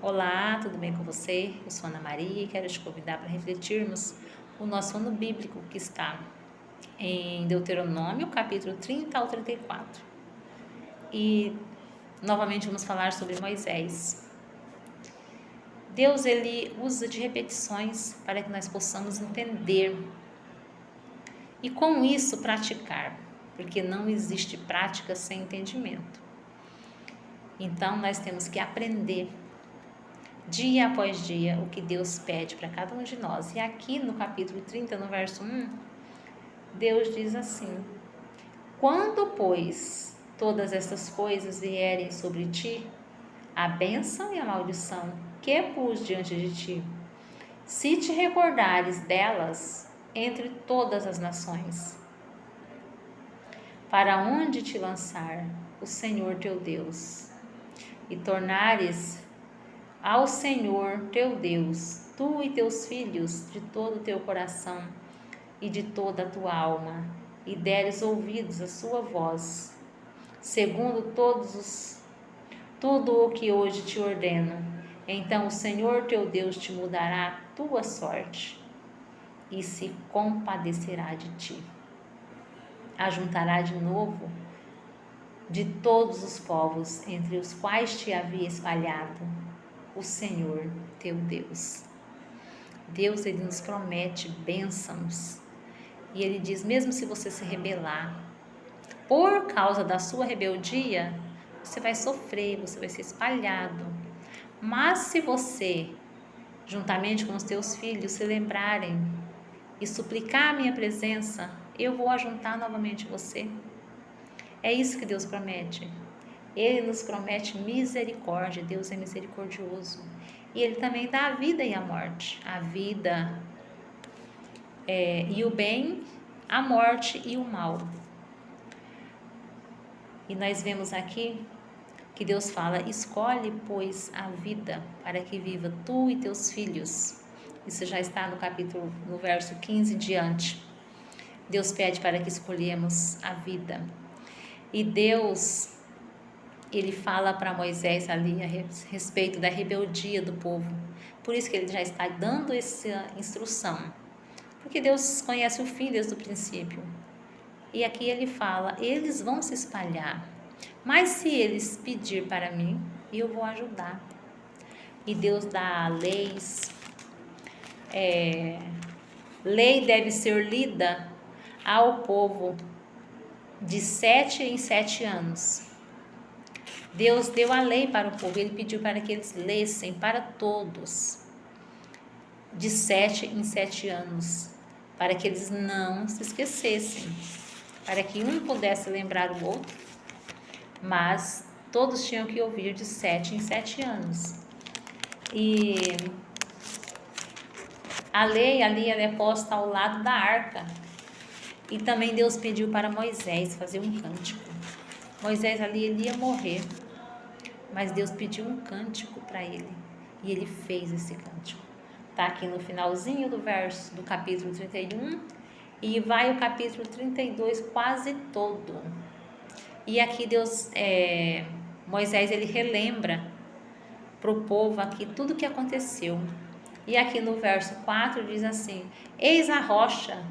Olá, tudo bem com você? Eu sou Ana Maria e quero te convidar para refletirmos o nosso ano bíblico que está em Deuteronômio, capítulo 30 ao 34. E novamente vamos falar sobre Moisés. Deus ele usa de repetições para que nós possamos entender e com isso praticar, porque não existe prática sem entendimento. Então nós temos que aprender dia após dia o que Deus pede para cada um de nós. E aqui no capítulo 30, no verso 1, Deus diz assim: quando, pois, todas estas coisas vierem sobre ti, a bênção e a maldição que pus diante de ti, se te recordares delas entre todas as nações, para onde te lançar o Senhor teu Deus, e tornares ao Senhor teu Deus, tu e teus filhos, de todo o teu coração e de toda a tua alma, e deres ouvidos à sua voz, segundo tudo o que hoje te ordeno, então o Senhor teu Deus te mudará a tua sorte e se compadecerá de ti. Ajuntará de novo de todos os povos entre os quais te havia espalhado o Senhor teu Deus. Deus ele nos promete bênçãos e ele diz, mesmo se você se rebelar, por causa da sua rebeldia, você vai sofrer, você vai ser espalhado. Mas se você, juntamente com os teus filhos, se lembrarem e suplicar a minha presença, eu vou ajuntar novamente você. É isso que Deus promete. Ele nos promete misericórdia. Deus é misericordioso. E Ele também dá a vida e a morte. A vida e o bem, a morte e o mal. E nós vemos aqui que Deus fala, escolhe, pois, a vida para que viva tu e teus filhos. Isso já está no verso 15 em diante. Deus pede para que escolhemos a vida. E Deus, ele fala para Moisés ali a respeito da rebeldia do povo. Por isso que ele já está dando essa instrução. Porque Deus conhece o fim desde o princípio. E aqui ele fala, eles vão se espalhar. Mas se eles pedir para mim, eu vou ajudar. E Deus dá leis. Lei deve ser lida ao povo de 7 em 7 anos. Deus deu a lei para o povo, ele pediu para que eles lessem para todos, de 7 em 7 anos, para que eles não se esquecessem, para que um pudesse lembrar o outro, mas todos tinham que ouvir de 7 em 7 anos. E a lei ali ela é posta ao lado da arca. E também Deus pediu para Moisés fazer um cântico. Moisés ali ele ia morrer, mas Deus pediu um cântico para ele. E ele fez esse cântico. Está aqui no finalzinho do capítulo 31 e vai o capítulo 32 quase todo. E aqui Moisés ele relembra para o povo aqui tudo o que aconteceu. E aqui no verso 4 diz assim, eis a rocha,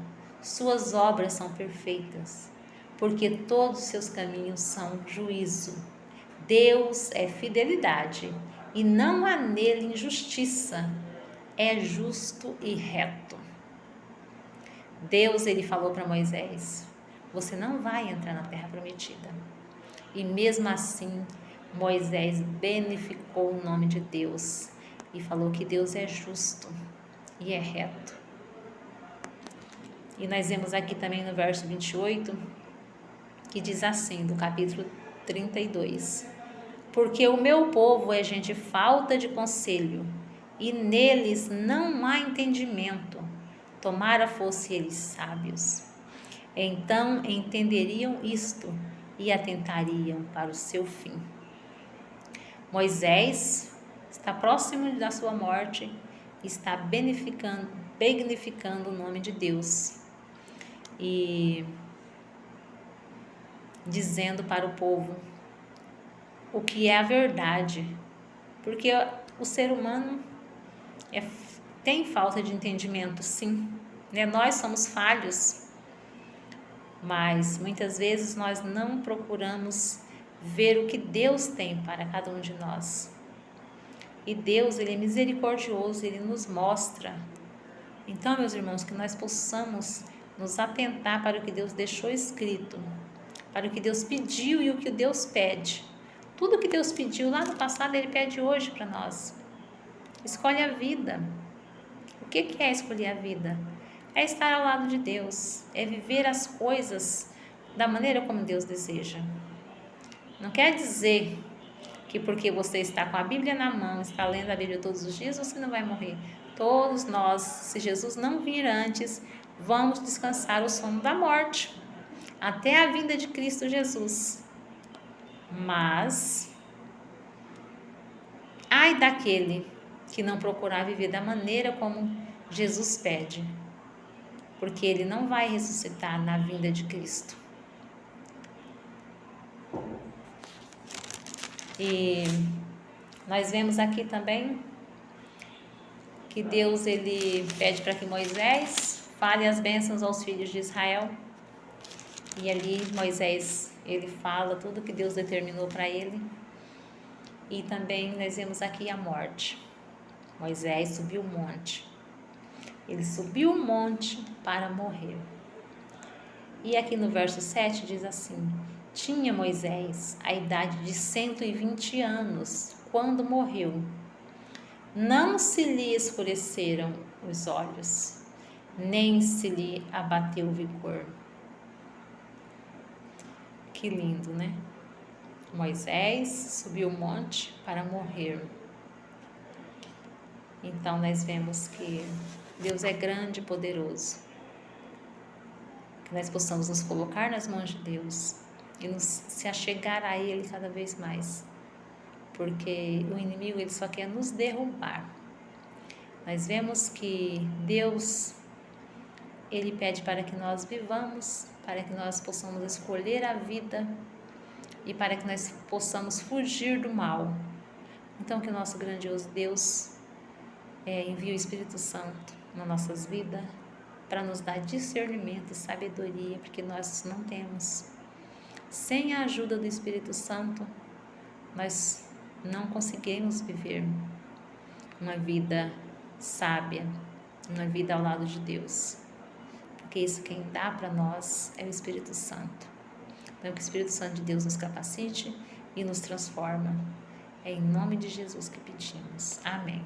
suas obras são perfeitas, porque todos os seus caminhos são juízo. Deus é fidelidade e não há nele injustiça, é justo e reto. Deus ele falou para Moisés, você não vai entrar na terra prometida. E mesmo assim, Moisés beneficiou o nome de Deus e falou que Deus é justo e é reto. E nós vemos aqui também no verso 28, que diz assim, do capítulo 32, porque o meu povo é gente falta de conselho, e neles não há entendimento, tomara fosse eles sábios. Então entenderiam isto e atentariam para o seu fim. Moisés está próximo da sua morte, está magnificando o nome de Deus e dizendo para o povo o que é a verdade, Porque o ser humano tem falta de entendimento, sim, né? Nós somos falhos, mas muitas vezes nós não procuramos ver o que Deus tem para cada um de nós. E Deus, Ele é misericordioso, Ele nos mostra. Então, meus irmãos, que nós possamos nos atentar para o que Deus deixou escrito, para o que Deus pediu e o que Deus pede. Tudo que Deus pediu lá no passado, Ele pede hoje para nós. Escolhe a vida. O que é escolher a vida? É estar ao lado de Deus, é viver as coisas da maneira como Deus deseja. Não quer dizer que porque você está com a Bíblia na mão, está lendo a Bíblia todos os dias, você não vai morrer. Todos nós, se Jesus não vir antes, vamos descansar o sono da morte, até a vinda de Cristo Jesus. Mas, ai daquele que não procurar viver da maneira como Jesus pede, porque ele não vai ressuscitar na vinda de Cristo. E nós vemos aqui também que Deus, ele pede para que Moisés fale as bênçãos aos filhos de Israel. E ali Moisés, ele fala tudo que Deus determinou para ele. E também nós vemos aqui a morte. Moisés subiu o monte. Ele subiu o monte para morrer. E aqui no verso 7 diz assim: tinha Moisés a idade de 120 anos quando morreu. Não se lhe escureceram os olhos, nem se lhe abateu o vigor. Que lindo, né? Moisés subiu o monte para morrer. Então nós vemos que Deus é grande e poderoso. Que nós possamos nos colocar nas mãos de Deus e se achegar a Ele cada vez mais. Porque o inimigo, ele só quer nos derrubar. Nós vemos que Deus, ele pede para que nós vivamos, para que nós possamos escolher a vida e para que nós possamos fugir do mal. Então, que o nosso grandioso Deus envie o Espírito Santo nas nossas vidas para nos dar discernimento e sabedoria, porque nós não temos. Sem a ajuda do Espírito Santo, nós não conseguimos viver uma vida sábia, uma vida ao lado de Deus, porque isso quem dá para nós é o Espírito Santo. Então que o Espírito Santo de Deus nos capacite e nos transforma. É em nome de Jesus que pedimos. Amém.